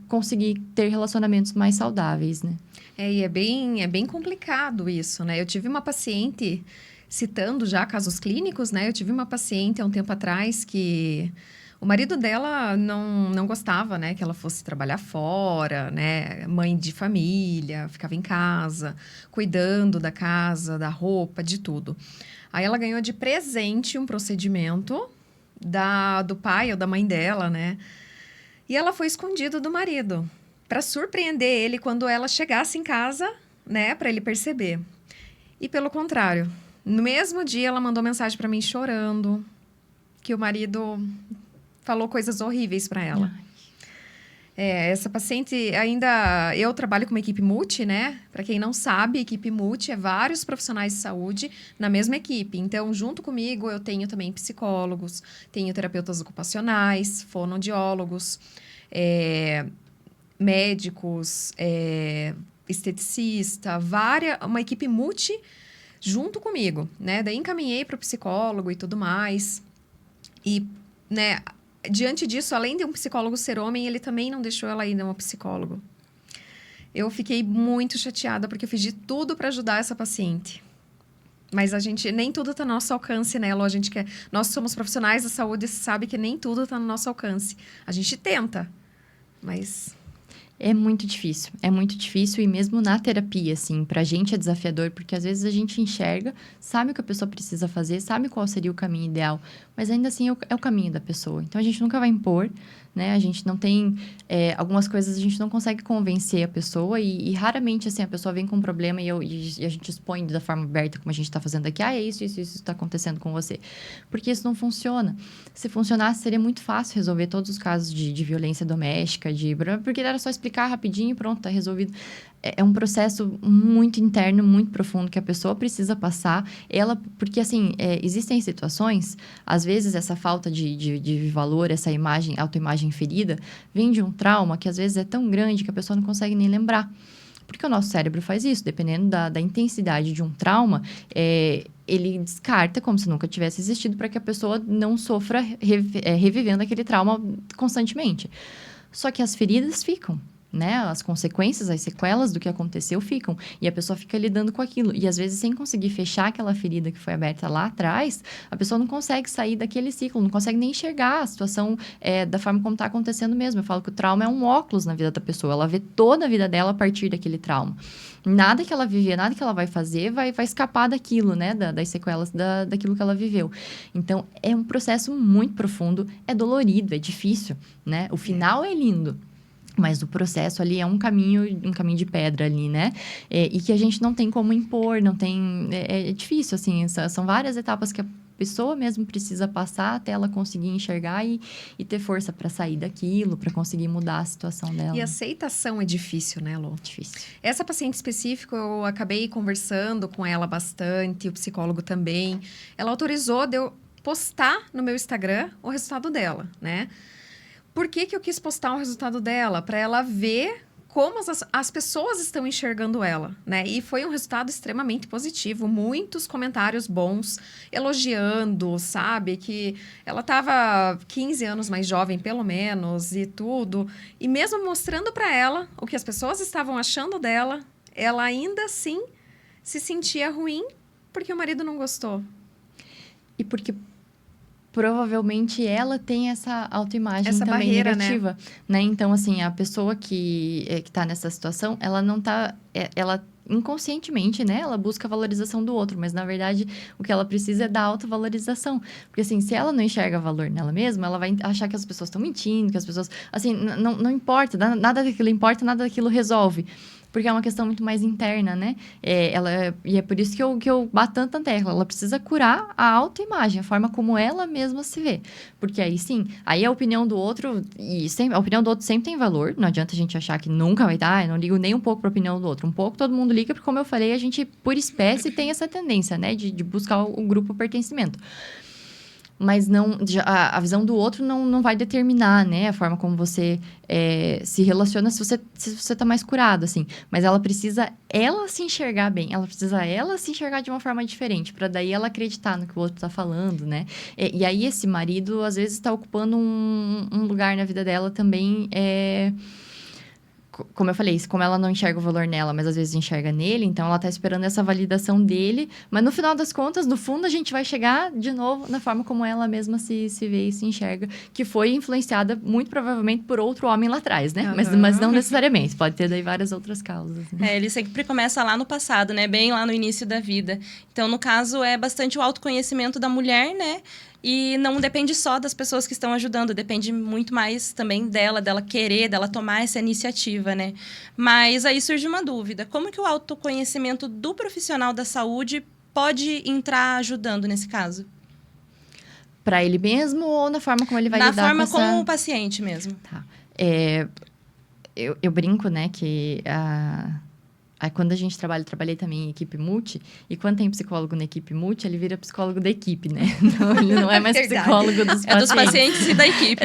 conseguir ter relacionamentos mais saudáveis, né? E é bem complicado isso, né? Eu tive uma paciente, citando já casos clínicos, né? Eu tive uma paciente há um tempo atrás que o marido dela não gostava, né? Que ela fosse trabalhar fora, né? Mãe de família, ficava em casa, cuidando da casa, da roupa, de tudo. Aí ela ganhou de presente um procedimento do pai ou da mãe dela, né? E ela foi escondida do marido, para surpreender ele quando ela chegasse em casa, né? Para ele perceber. E pelo contrário, no mesmo dia ela mandou mensagem para mim chorando, que o marido falou coisas horríveis para ela. Essa paciente ainda... Eu trabalho com uma equipe multi, né? Para quem não sabe, equipe multi é vários profissionais de saúde na mesma equipe. Então, junto comigo, eu tenho também psicólogos, tenho terapeutas ocupacionais, fonoaudiólogos, médicos, esteticista, uma equipe multi junto comigo, né? Daí encaminhei para o psicólogo e tudo mais. E, né... Diante disso, além de um psicólogo ser homem, ele também não deixou ela ir num psicólogo. Eu fiquei muito chateada, porque eu fiz de tudo para ajudar essa paciente. Mas nem tudo está no nosso alcance, né, Elô? Nós somos profissionais da saúde e sabe que nem tudo está no nosso alcance. A gente tenta, mas... É muito difícil e mesmo na terapia, assim, pra gente é desafiador, porque às vezes a gente enxerga, sabe o que a pessoa precisa fazer, sabe qual seria o caminho ideal, mas ainda assim é o caminho da pessoa. Então, a gente nunca vai impor, né? A gente não tem... algumas coisas a gente não consegue convencer a pessoa e raramente, assim, a pessoa vem com um problema e a gente expõe da forma aberta, como a gente tá fazendo aqui. É isso está acontecendo com você. Porque isso não funciona. Se funcionasse, seria muito fácil resolver todos os casos de violência doméstica, porque era só explicar rapidinho e pronto, tá resolvido. É um processo muito interno, muito profundo, que a pessoa precisa passar. Porque, assim, existem situações, às vezes, essa falta de valor, essa autoimagem ferida, vem de um trauma que, às vezes, é tão grande que a pessoa não consegue nem lembrar. Porque o nosso cérebro faz isso, dependendo da intensidade de um trauma, ele descarta como se nunca tivesse existido para que a pessoa não sofra revivendo aquele trauma constantemente. Só que as feridas ficam. Né? As consequências, as sequelas do que aconteceu ficam. E a pessoa fica lidando com aquilo. E, às vezes, sem conseguir fechar aquela ferida que foi aberta lá atrás, a pessoa não consegue sair daquele ciclo, não consegue nem enxergar a situação da forma como está acontecendo mesmo. Eu falo que o trauma é um óculos na vida da pessoa. Ela vê toda a vida dela a partir daquele trauma. Nada que ela vivia, nada que ela vai fazer vai escapar daquilo, né? Das sequelas daquilo que ela viveu. Então, é um processo muito profundo, é dolorido, é difícil, né? O final é lindo. Mas o processo ali é um caminho de pedra ali, né? E que a gente não tem como impor, não tem... É difícil, assim. São várias etapas que a pessoa mesmo precisa passar até ela conseguir enxergar e ter força para sair daquilo, para conseguir mudar a situação dela. E a aceitação é difícil, né, Lô? Difícil. Essa paciente específica, eu acabei conversando com ela bastante, o psicólogo também. Ela autorizou de eu postar no meu Instagram o resultado dela, né? Por que eu quis postar o resultado dela? Para ela ver como as pessoas estão enxergando ela, né? E foi um resultado extremamente positivo. Muitos comentários bons, elogiando, sabe? Que ela estava 15 anos mais jovem, pelo menos, e tudo. E mesmo mostrando para ela o que as pessoas estavam achando dela, ela ainda assim se sentia ruim porque o marido não gostou. E porque... provavelmente ela tem essa autoimagem essa também barreira, negativa, né? Então, assim, a pessoa que tá nessa situação, ela não tá... ela inconscientemente, né? Ela busca a valorização do outro, mas, na verdade, o que ela precisa é da autovalorização. Porque, assim, se ela não enxerga valor nela mesma, ela vai achar que as pessoas estão mentindo, que as pessoas... Assim, não importa, nada daquilo importa, nada daquilo resolve. porque é uma questão muito mais interna, né? E é por isso que eu bato tanto na tecla. Ela precisa curar a autoimagem, a forma como ela mesma se vê. Porque aí sim, aí a opinião do outro, a opinião do outro sempre tem valor. Não adianta a gente achar que nunca vai dar, eu não ligo nem um pouco para a opinião do outro. Um pouco todo mundo liga, porque como eu falei, a gente, por espécie, tem essa tendência, né? De buscar o grupo pertencimento. Mas não, a visão do outro não vai determinar, né? A forma como você se relaciona se você tá mais curado, assim. Mas ela precisa, ela se enxergar bem. Ela precisa, ela se enxergar de uma forma diferente. Para daí ela acreditar no que o outro tá falando, né? E aí esse marido, às vezes, está ocupando um lugar na vida dela também... Como eu falei, como ela não enxerga o valor nela, mas às vezes enxerga nele, então ela tá esperando essa validação dele. Mas no final das contas, no fundo, a gente vai chegar de novo na forma como ela mesma se vê e se enxerga, que foi influenciada muito provavelmente por outro homem lá atrás, né? Uhum. Mas não necessariamente, pode ter daí várias outras causas. Né? Ele sempre começa lá no passado, né? Bem lá no início da vida. Então, no caso, é bastante o autoconhecimento da mulher, né? E não depende só das pessoas que estão ajudando, depende muito mais também dela querer, dela tomar essa iniciativa, né? Mas aí surge uma dúvida: como que o autoconhecimento do profissional da saúde pode entrar ajudando nesse caso? Para ele mesmo ou na forma como ele vai lidar com essa... Na forma como o paciente mesmo. Tá. Eu brinco, né, que... Quando a gente trabalhei também em equipe multi, e quando tem psicólogo na equipe multi, ele vira psicólogo da equipe, né? Então, ele não é mais psicólogo dos pacientes. É dos pacientes e da equipe.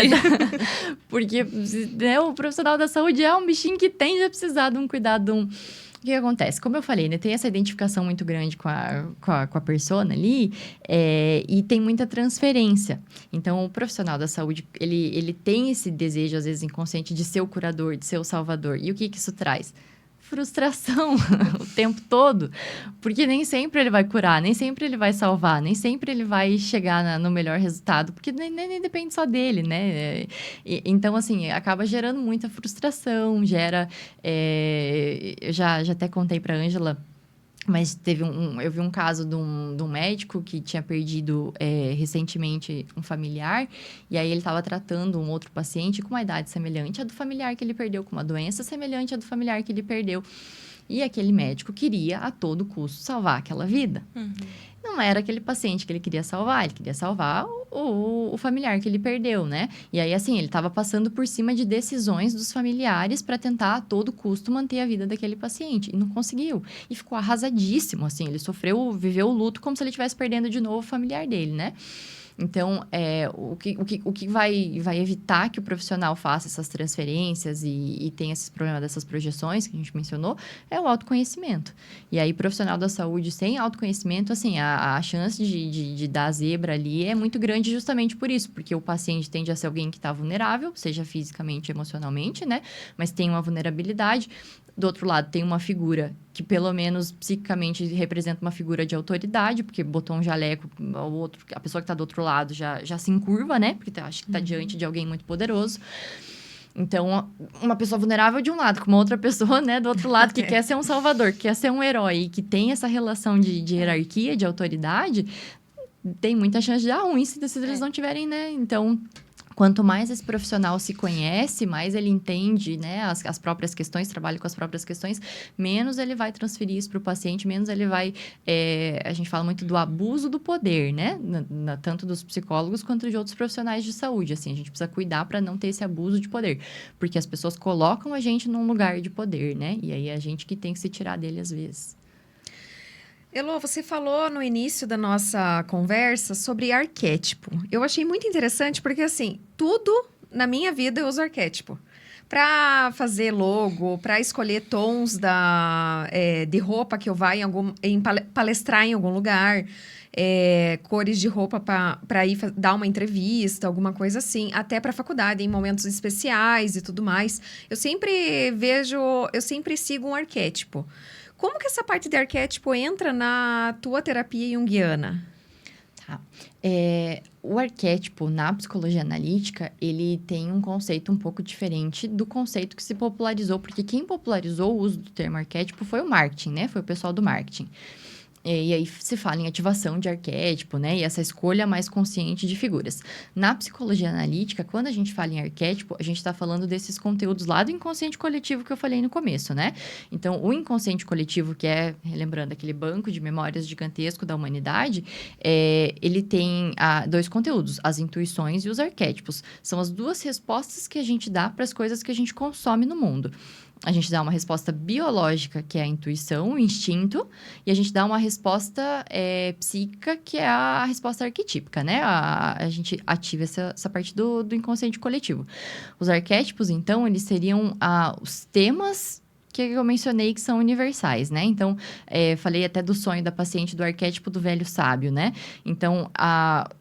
Porque né, o profissional da saúde é um bichinho que tende a precisar de um cuidado. O que acontece? Como eu falei, né? Tem essa identificação muito grande com a persona ali, e tem muita transferência. Então, o profissional da saúde, ele tem esse desejo, às vezes, inconsciente, de ser o curador, de ser o salvador. E o que isso traz? Frustração o tempo todo, porque nem sempre ele vai curar, nem sempre ele vai salvar, nem sempre ele vai chegar no melhor resultado, porque nem depende só dele, né? Então, assim, acaba gerando muita frustração, gera... eu já até contei para a Ângela, mas eu vi um caso de um médico que tinha perdido recentemente um familiar, e aí ele estava tratando um outro paciente com uma idade semelhante à do familiar que ele perdeu, com uma doença semelhante à do familiar que ele perdeu. E aquele médico queria, a todo custo, salvar aquela vida. Uhum. Não era aquele paciente que ele queria salvar o familiar que ele perdeu, né? E aí, assim, ele estava passando por cima de decisões dos familiares para tentar, a todo custo, manter a vida daquele paciente. E não conseguiu. E ficou arrasadíssimo, assim. Ele viveu o luto como se ele estivesse perdendo de novo o familiar dele, né? Então, o que vai evitar que o profissional faça essas transferências e tenha esses problemas dessas projeções que a gente mencionou é o autoconhecimento. E aí, profissional da saúde sem autoconhecimento, assim, a chance de dar zebra ali é muito grande justamente por isso, porque o paciente tende a ser alguém que está vulnerável, seja fisicamente, emocionalmente, né? Mas tem uma vulnerabilidade. Do outro lado, tem uma figura que, pelo menos, psiquicamente representa uma figura de autoridade, porque botou um jaleco, a pessoa que está do outro lado já se encurva, né? Porque acha que está diante de alguém muito poderoso. Então, uma pessoa vulnerável de um lado, com uma outra pessoa, né, do outro lado, que quer ser um salvador, que quer ser um herói, e que tem essa relação de hierarquia, de autoridade, tem muita chance de dar ruim se eles não tiverem, né? Então... Quanto mais esse profissional se conhece, mais ele entende, né, as próprias questões, trabalha com as próprias questões, menos ele vai transferir isso para o paciente, menos ele vai... a gente fala muito do abuso do poder, né? Tanto dos psicólogos quanto de outros profissionais de saúde. Assim, a gente precisa cuidar para não ter esse abuso de poder. Porque as pessoas colocam a gente num lugar de poder, né? E aí é a gente que tem que se tirar dele às vezes. Elô, você falou no início da nossa conversa sobre arquétipo. Eu achei muito interessante porque, assim, tudo na minha vida eu uso arquétipo. Para fazer logo, para escolher tons de roupa que eu vá palestrar em algum lugar, cores de roupa para ir dar uma entrevista, alguma coisa assim, até para faculdade, em momentos especiais e tudo mais. Eu sempre sigo um arquétipo. Como que essa parte de arquétipo entra na tua terapia junguiana? Tá. O arquétipo, na psicologia analítica, ele tem um conceito um pouco diferente do conceito que se popularizou, porque quem popularizou o uso do termo arquétipo foi o marketing, né? Foi o pessoal do marketing. E aí se fala em ativação de arquétipo, né? E essa escolha mais consciente de figuras. Na psicologia analítica, quando a gente fala em arquétipo, a gente está falando desses conteúdos lá do inconsciente coletivo que eu falei no começo, né? Então, o inconsciente coletivo, que é, relembrando, aquele banco de memórias gigantesco da humanidade, ele tem dois conteúdos, as intuições e os arquétipos. São as duas respostas que a gente dá para as coisas que a gente consome no mundo. A gente dá uma resposta biológica, que é a intuição, o instinto, e a gente dá uma resposta psíquica, que é a resposta arquetípica, né? A gente ativa essa parte do inconsciente coletivo. Os arquétipos, então, eles seriam os temas que eu mencionei que são universais, né? Então, falei até do sonho da paciente, do arquétipo do velho sábio, né? Então,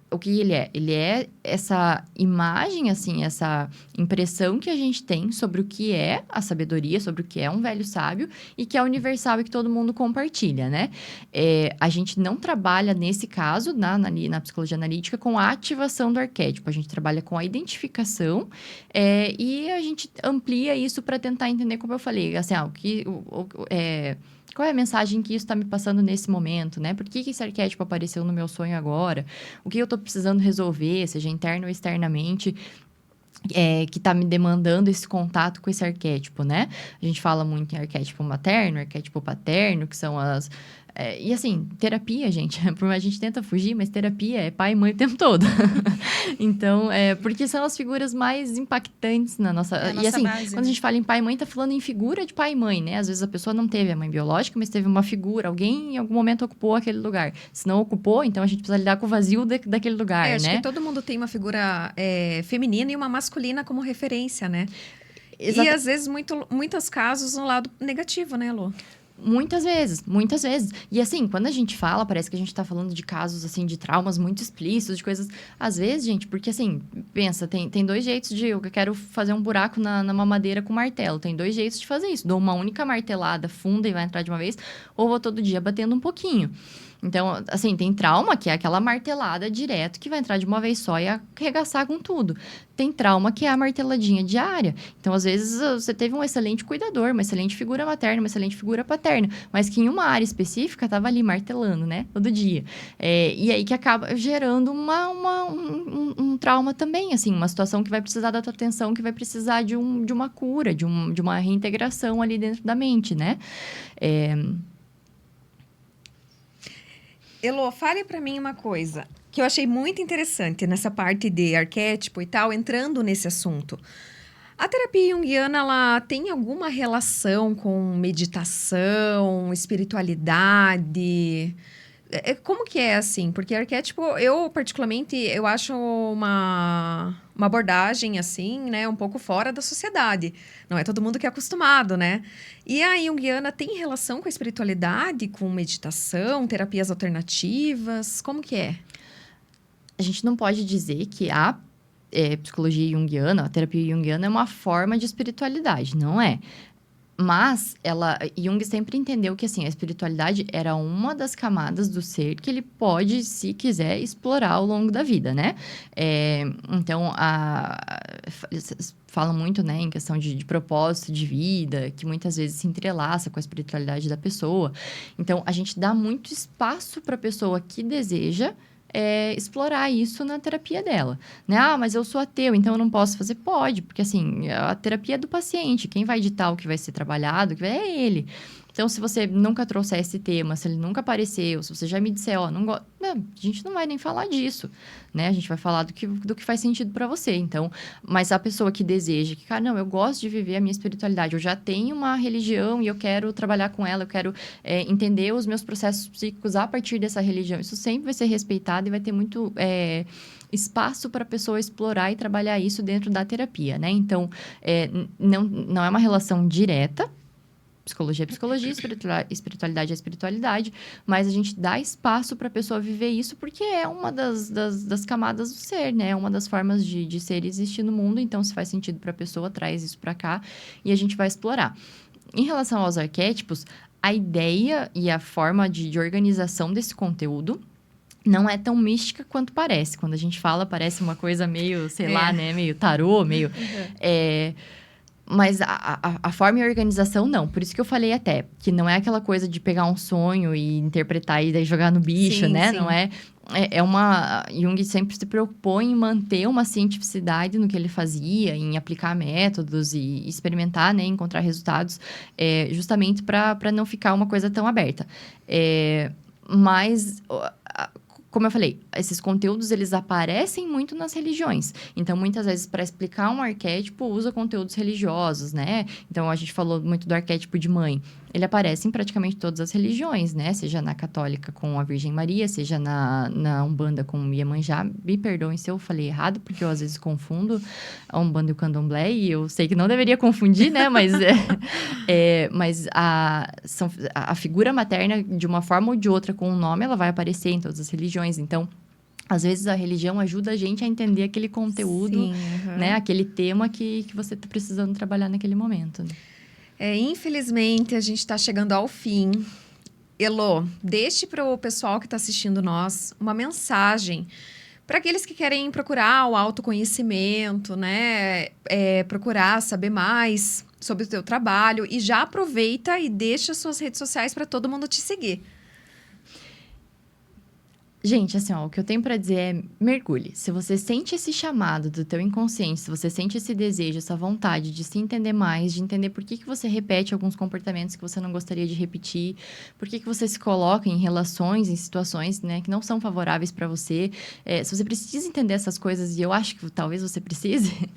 o que ele é? Ele é essa imagem, assim, essa impressão que a gente tem sobre o que é a sabedoria, sobre o que é um velho sábio e que é universal e que todo mundo compartilha, né? A gente não trabalha, nesse caso, na psicologia analítica, com a ativação do arquétipo. A gente trabalha com a identificação e a gente amplia isso para tentar entender, como eu falei, assim, qual é a mensagem que isso está me passando nesse momento, né? Por que esse arquétipo apareceu no meu sonho agora? O que eu estou precisando resolver, seja interno ou externamente, que está me demandando esse contato com esse arquétipo, né? A gente fala muito em arquétipo materno, arquétipo paterno, que são as... e assim, terapia, gente, a gente tenta fugir, mas terapia é pai e mãe o tempo todo. Então, porque são as figuras mais impactantes na nossa... E assim, base, quando a gente fala em pai e mãe, tá falando em figura de pai e mãe, né? Às vezes a pessoa não teve a mãe biológica, mas teve uma figura, alguém em algum momento ocupou aquele lugar. Se não ocupou, então a gente precisa lidar com o vazio daquele lugar, né? Acho que todo mundo tem uma figura feminina e uma masculina como referência, né? E às vezes, muitos casos, no lado negativo, né, Lu? Muitas vezes, muitas vezes. E assim, quando a gente fala, parece que a gente tá falando de casos, assim, de traumas muito explícitos, de coisas... Às vezes, gente, porque assim, pensa, tem dois jeitos de... Eu quero fazer um buraco na mamadeira com martelo. Tem dois jeitos de fazer isso. Dou uma única martelada funda e vai entrar de uma vez, ou vou todo dia batendo um pouquinho. Então, assim, tem trauma, que é aquela martelada direto, que vai entrar de uma vez só e arregaçar com tudo. Tem trauma, que é a marteladinha diária. Então, às vezes, você teve um excelente cuidador, uma excelente figura materna, uma excelente figura paterna, mas que em uma área específica estava ali martelando, né? Todo dia. E aí que acaba gerando um trauma também, assim, uma situação que vai precisar da tua atenção, que vai precisar de uma cura, de uma reintegração ali dentro da mente, né? Elô, fale para mim uma coisa que eu achei muito interessante nessa parte de arquétipo e tal, entrando nesse assunto. A terapia junguiana, ela tem alguma relação com meditação, espiritualidade? Como que é, assim? Porque arquétipo, eu particularmente, eu acho uma abordagem, assim, né? Um pouco fora da sociedade. Não é todo mundo que é acostumado, né? E a junguiana tem relação com a espiritualidade, com meditação, terapias alternativas? Como que é? A gente não pode dizer que a psicologia junguiana, a terapia junguiana é uma forma de espiritualidade, não é? Mas Jung sempre entendeu que, assim, a espiritualidade era uma das camadas do ser que ele pode, se quiser, explorar ao longo da vida, né? Então, fala muito, né, em questão de propósito de vida, que muitas vezes se entrelaça com a espiritualidade da pessoa. Então, a gente dá muito espaço para a pessoa que deseja explorar isso na terapia dela, né? Ah, mas eu sou ateu, então eu não posso fazer? Pode, porque assim, a terapia é do paciente, quem vai ditar o que vai ser trabalhado é ele. Então, se você nunca trouxer esse tema, se ele nunca apareceu, se você já me disser, não gosto... Não, a gente não vai nem falar disso, né? A gente vai falar do que faz sentido para você. Então, mas a pessoa que deseja, que, cara, não, eu gosto de viver a minha espiritualidade, eu já tenho uma religião e eu quero trabalhar com ela, eu quero entender os meus processos psíquicos a partir dessa religião. Isso sempre vai ser respeitado e vai ter muito... espaço para a pessoa explorar e trabalhar isso dentro da terapia, né? Então, não é uma relação direta. Psicologia é psicologia, espiritualidade é espiritualidade, mas a gente dá espaço para a pessoa viver isso porque é uma das camadas do ser, né? É uma das formas de ser e existir no mundo. Então, se faz sentido para a pessoa, traz isso para cá e a gente vai explorar. Em relação aos arquétipos, a ideia e a forma de organização desse conteúdo não é tão mística quanto parece. Quando a gente fala, parece uma coisa meio, sei lá, né? Meio tarô, meio... Mas a forma e a organização, não. Por isso que eu falei até, que não é aquela coisa de pegar um sonho e interpretar e daí jogar no bicho, Sim, né? sim. Não é... É uma... Jung sempre se preocupou em manter uma cientificidade no que ele fazia, em aplicar métodos e experimentar, né? Encontrar resultados, justamente para não ficar uma coisa tão aberta. Mas... Como eu falei, esses conteúdos, eles aparecem muito nas religiões. Então, muitas vezes, para explicar um arquétipo, usa conteúdos religiosos, né? Então, a gente falou muito do arquétipo de mãe. Ele aparece em praticamente todas as religiões, né? Seja na católica com a Virgem Maria, seja na Umbanda com Iemanjá. Me perdoem se eu falei errado, porque eu, às vezes, confundo a Umbanda e o Candomblé. E eu sei que não deveria confundir, né? Mas, mas a figura materna, de uma forma ou de outra, com o nome, ela vai aparecer em todas as religiões. Então, às vezes, a religião ajuda a gente a entender aquele conteúdo, Sim, né? Aquele tema que você está precisando trabalhar naquele momento. Né? Infelizmente, a gente está chegando ao fim. Elô, deixe para o pessoal que está assistindo nós uma mensagem para aqueles que querem procurar o autoconhecimento, né? Procurar saber mais sobre o teu trabalho. E já aproveita e deixa suas redes sociais para todo mundo te seguir. Gente, assim, ó, o que eu tenho pra dizer é mergulhe. Se você sente esse chamado do teu inconsciente, se você sente esse desejo, essa vontade de se entender mais, de entender por que você repete alguns comportamentos que você não gostaria de repetir, por que você se coloca em relações, em situações, né, que não são favoráveis pra você. Se você precisa entender essas coisas, e eu acho que talvez você precise,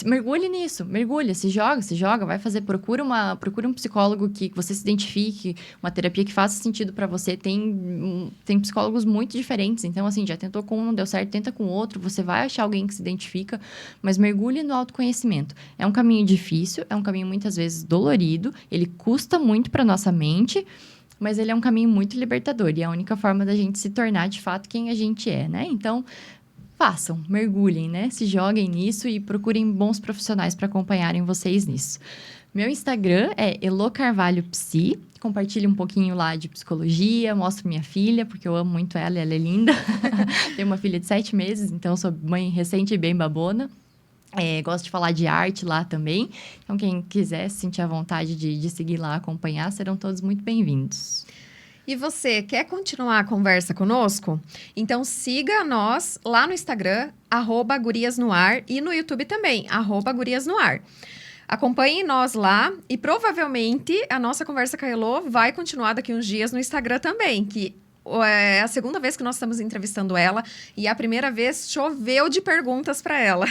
mergulhe nisso, mergulha, se joga, vai fazer, procura um psicólogo que você se identifique, uma terapia que faça sentido pra você. Tem psicólogos muito diferentes. Então, assim, já tentou com um, não deu certo, tenta com outro. Você vai achar alguém que se identifica, mas mergulhe no autoconhecimento. É um caminho difícil, é um caminho muitas vezes dolorido, ele custa muito para nossa mente, mas ele é um caminho muito libertador. E é a única forma da gente se tornar, de fato, quem a gente é, né? Então, façam, mergulhem, né? Se joguem nisso e procurem bons profissionais para acompanharem vocês nisso. Meu Instagram é Elo Carvalho Psi. Compartilho um pouquinho lá de psicologia, mostro minha filha, porque eu amo muito ela e ela é linda. Tenho uma filha de 7 meses, então sou mãe recente e bem babona. Gosto de falar de arte lá também. Então, quem quiser sentir a vontade de seguir lá, acompanhar, serão todos muito bem-vindos. E você, quer continuar a conversa conosco? Então, siga nós lá no Instagram, @guriasnoar, e no YouTube também, @guriasnoar. Acompanhe nós lá e provavelmente a nossa conversa com a Elô vai continuar daqui uns dias no Instagram também, que é a segunda vez que nós estamos entrevistando ela e a primeira vez choveu de perguntas para ela.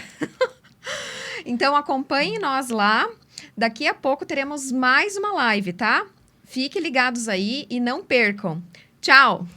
Então, acompanhe nós lá. Daqui a pouco teremos mais uma live, tá? Fiquem ligados aí e não percam. Tchau!